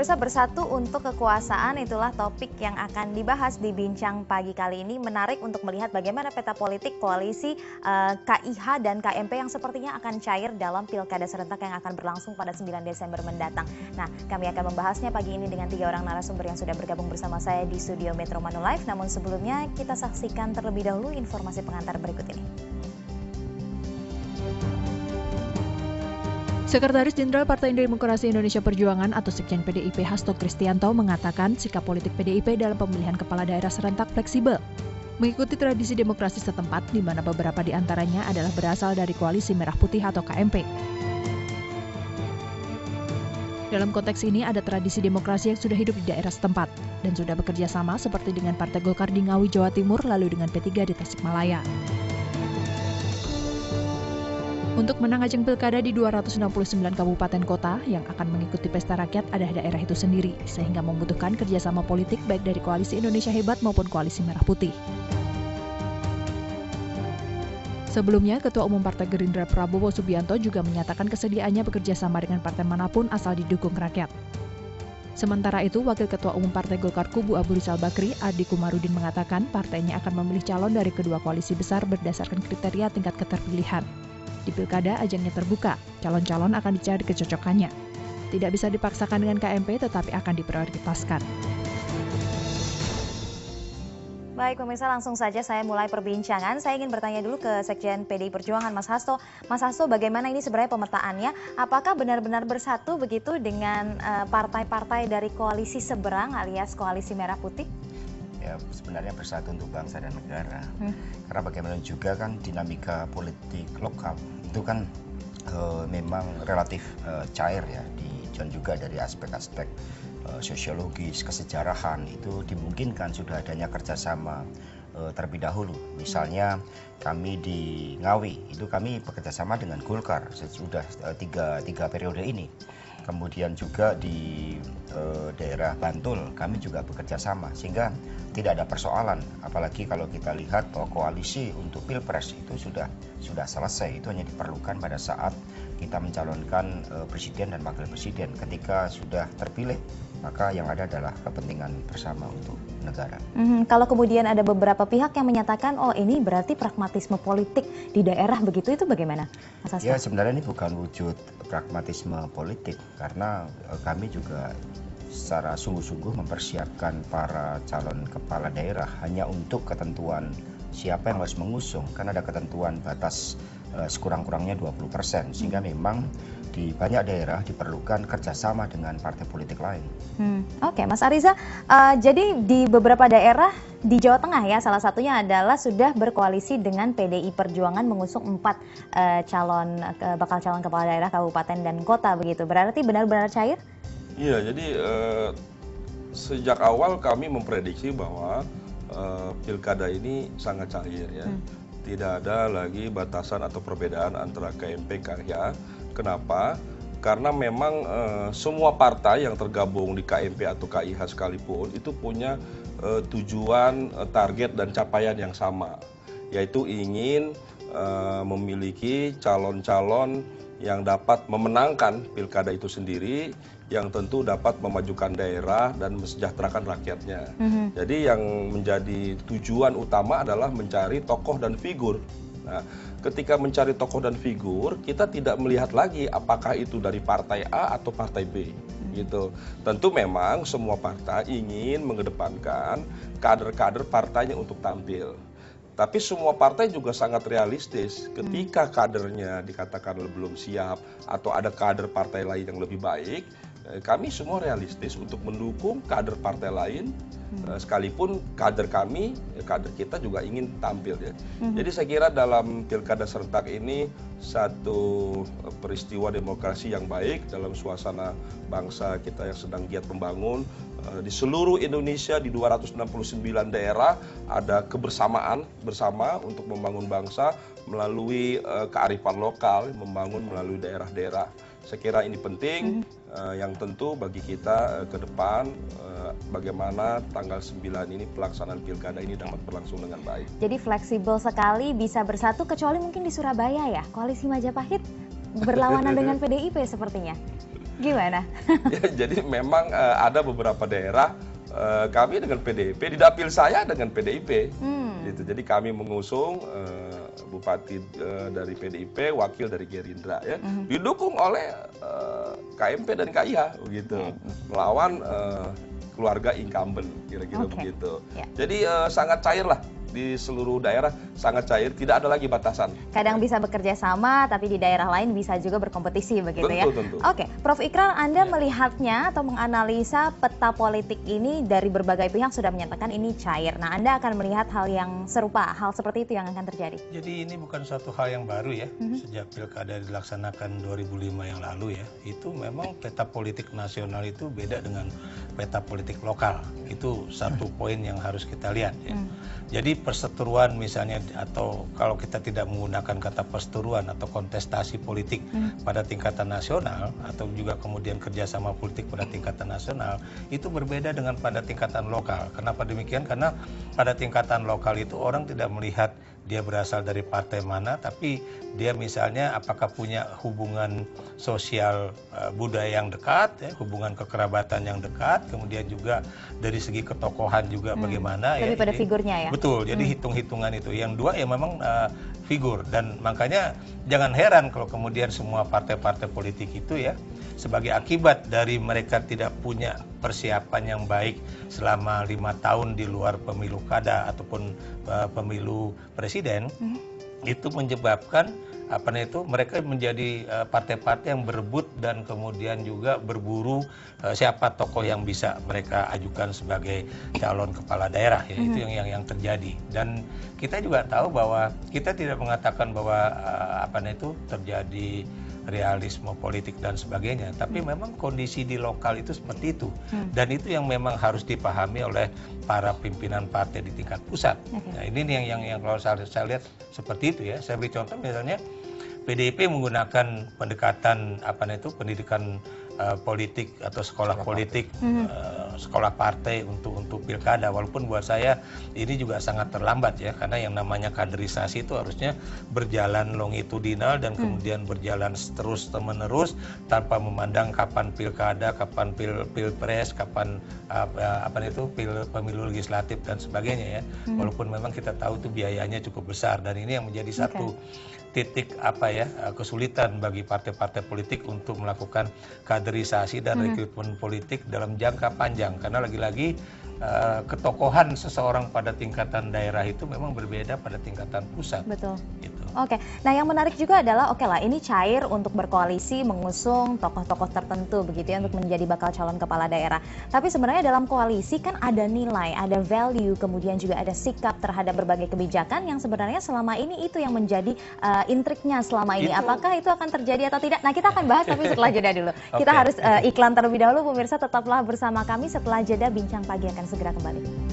pemirsa, bersatu untuk kekuasaan itulah topik yang akan dibahas di Bincang Pagi kali ini. Menarik untuk melihat bagaimana peta politik koalisi KIH dan KMP yang sepertinya akan cair dalam pilkada serentak yang akan berlangsung pada 9 Desember mendatang. Nah, kami akan membahasnya pagi ini dengan 3 orang narasumber yang sudah bergabung bersama saya di studio Metro Manula Live. Namun sebelumnya kita saksikan terlebih dahulu informasi pengantar berikut ini. Sekretaris Jenderal Partai Demokrasi Indonesia Perjuangan atau Sekjen PDIP Hasto Kristianto mengatakan sikap politik PDIP dalam pemilihan kepala daerah serentak fleksibel, mengikuti tradisi demokrasi setempat di mana beberapa di antaranya adalah berasal dari Koalisi Merah Putih atau KMP. Dalam konteks ini ada tradisi demokrasi yang sudah hidup di daerah setempat dan sudah bekerja sama seperti dengan Partai Golkar di Ngawi, Jawa Timur, lalu dengan P3 di Tasikmalaya. Untuk menang ajang pilkada di 269 kabupaten kota yang akan mengikuti pesta rakyat ada daerah itu sendiri, sehingga membutuhkan kerjasama politik baik dari Koalisi Indonesia Hebat maupun Koalisi Merah Putih. Sebelumnya, Ketua Umum Partai Gerindra Prabowo Subianto juga menyatakan kesediaannya bekerja sama dengan partai manapun asal didukung rakyat. Sementara itu, Wakil Ketua Umum Partai Golkar Kubu Abu Rizal Bakri, Adi Kumarudin mengatakan partainya akan memilih calon dari kedua koalisi besar berdasarkan kriteria tingkat keterpilihan. Di pilkada, ajangnya terbuka, calon-calon akan dicari kecocokannya. Tidak bisa dipaksakan dengan KMP, tetapi akan diprioritaskan. Baik pemirsa, langsung saja saya mulai perbincangan. Saya ingin bertanya dulu ke Sekjen PDI Perjuangan, Mas Hasto. Mas Hasto, bagaimana ini sebenarnya pemetaannya? Apakah benar-benar bersatu begitu dengan partai-partai dari koalisi seberang alias Koalisi Merah Putih? Ya, sebenarnya bersatu untuk bangsa dan negara. Karena bagaimana juga kan dinamika politik lokal itu kan memang relatif cair ya, dan juga dari aspek-aspek sosiologis, kesejarahan itu dimungkinkan sudah adanya kerjasama terlebih dahulu. Misalnya kami di Ngawi itu kami bekerjasama dengan Golkar sudah tiga periode ini. Kemudian juga di daerah Bantul kami juga bekerja sama, sehingga tidak ada persoalan. Apalagi kalau kita lihat bahwa koalisi untuk pilpres itu sudah selesai. Itu hanya diperlukan pada saat kita mencalonkan presiden dan wakil presiden. Ketika sudah terpilih, maka yang ada adalah kepentingan bersama untuk negara. Kalau kemudian ada beberapa pihak yang menyatakan, oh ini berarti pragmatisme politik di daerah begitu, itu bagaimana, Mas Hasto? Ya, sebenarnya ini bukan wujud pragmatisme politik, karena kami juga secara sungguh-sungguh mempersiapkan para calon kepala daerah hanya untuk ketentuan siapa yang harus mengusung, kan ada ketentuan batas sekurang-kurangnya 20%, sehingga memang di banyak daerah diperlukan kerjasama dengan partai politik lain. Oke, Mas Ariza, jadi di beberapa daerah di Jawa Tengah ya, salah satunya adalah sudah berkoalisi dengan PDI Perjuangan mengusung 4 bakal calon kepala daerah kabupaten dan kota begitu. Berarti benar-benar cair? Iya, jadi sejak awal kami memprediksi bahwa pilkada ini sangat cair ya. Tidak ada lagi batasan atau perbedaan antara KMP KIH. Kenapa? Karena memang semua partai yang tergabung di KMP atau KIH sekalipun itu punya tujuan, target dan capaian yang sama, yaitu ingin memiliki calon-calon yang dapat memenangkan pilkada itu sendiri, yang tentu dapat memajukan daerah dan mesejahterakan rakyatnya. Jadi yang menjadi tujuan utama adalah mencari tokoh dan figur. Nah, ketika mencari tokoh dan figur, kita tidak melihat lagi apakah itu dari partai A atau partai B. Gitu. Tentu memang semua partai ingin mengedepankan kader-kader partainya untuk tampil. Tapi semua partai juga sangat realistis. Ketika kadernya dikatakan belum siap atau ada kader partai lain yang lebih baik, kami semua realistis untuk mendukung kader partai lain, sekalipun kader kami, kader kita juga ingin tampil ya. Jadi saya kira dalam pilkada serentak ini satu peristiwa demokrasi yang baik dalam suasana bangsa kita yang sedang giat membangun. Di seluruh Indonesia di 269 daerah ada kebersamaan bersama untuk membangun bangsa melalui kearifan lokal, membangun melalui daerah-daerah. Saya kira ini penting, yang tentu bagi kita ke depan bagaimana tanggal 9 ini pelaksanaan pilkada ini dapat berlangsung dengan baik. Jadi fleksibel sekali, bisa bersatu, kecuali mungkin di Surabaya ya, Koalisi Majapahit berlawanan dengan PDIP sepertinya. Gimana? Ya, jadi memang ada beberapa daerah kami dengan PDIP, di dapil saya dengan PDIP. Gitu. Jadi kami mengusung bupati dari PDIP, wakil dari Gerindra ya, didukung oleh KMP dan KIH begitu, melawan keluarga incumbent kira-kira begitu. Jadi sangat cair lah di seluruh daerah, sangat cair, tidak ada lagi batasan. Kadang bisa bekerja sama, tapi di daerah lain bisa juga berkompetisi begitu ya. Tentu. Oke, Prof. Ikrar, Anda melihatnya atau menganalisa peta politik ini dari berbagai pihak sudah menyatakan ini cair. Nah, Anda akan melihat hal yang serupa, hal seperti itu yang akan terjadi. Jadi ini bukan suatu hal yang baru ya, sejak pilkada dilaksanakan 2005 yang lalu ya, itu memang peta politik nasional itu beda dengan peta politik lokal. Itu satu poin yang harus kita lihat ya. Jadi perseteruan misalnya, atau kalau kita tidak menggunakan kata perseteruan atau kontestasi politik pada tingkatan nasional, atau juga kemudian kerjasama politik pada tingkatan nasional, itu berbeda dengan pada tingkatan lokal. Kenapa demikian? Karena pada tingkatan lokal itu orang tidak melihat dia berasal dari partai mana, tapi dia misalnya apakah punya hubungan sosial budaya yang dekat, ya, hubungan kekerabatan yang dekat, kemudian juga dari segi ketokohan juga bagaimana. Lebih pada figurnya ya? Betul, jadi hitung-hitungan itu. Yang dua ya memang figur, dan makanya jangan heran kalau kemudian semua partai-partai politik itu ya, sebagai akibat dari mereka tidak punya persiapan yang baik selama 5 tahun di luar pemilu kada ataupun pemilu presiden, itu menyebabkan mereka menjadi partai-partai yang berebut dan kemudian juga berburu siapa tokoh yang bisa mereka ajukan sebagai calon kepala daerah ya. Itu yang terjadi, dan kita juga tahu bahwa kita tidak mengatakan bahwa terjadi realisme politik dan sebagainya, tapi memang kondisi di lokal itu seperti itu, dan itu yang memang harus dipahami oleh para pimpinan partai di tingkat pusat. Nah, ini yang kalau saya lihat seperti itu ya. Saya beri contoh misalnya PDIP menggunakan pendekatan pendidikan politik atau sekolah politik, sekolah partai untuk pilkada, walaupun buat saya ini juga sangat terlambat ya, karena yang namanya kaderisasi itu harusnya berjalan longitudinal dan kemudian berjalan terus menerus tanpa memandang kapan pilkada, kapan pilpres, kapan pemilu legislatif dan sebagainya ya. Walaupun memang kita tahu itu biayanya cukup besar, dan ini yang menjadi satu titik kesulitan bagi partai-partai politik untuk melakukan kaderisasi dan rekrutmen politik dalam jangka panjang, karena lagi-lagi ketokohan seseorang pada tingkatan daerah itu memang berbeda pada tingkatan pusat. Betul. Gitu. Oke, nah yang menarik juga adalah ini cair untuk berkoalisi mengusung tokoh-tokoh tertentu begitu ya untuk menjadi bakal calon kepala daerah. Tapi sebenarnya dalam koalisi kan ada nilai, ada value, kemudian juga ada sikap terhadap berbagai kebijakan yang sebenarnya selama ini itu yang menjadi intriknya selama ini. Apakah itu akan terjadi atau tidak? Nah, kita akan bahas tapi setelah jeda dulu. Kita harus iklan terlebih dahulu, pemirsa tetaplah bersama kami. Setelah jeda Bincang Pagi akan segera kembali.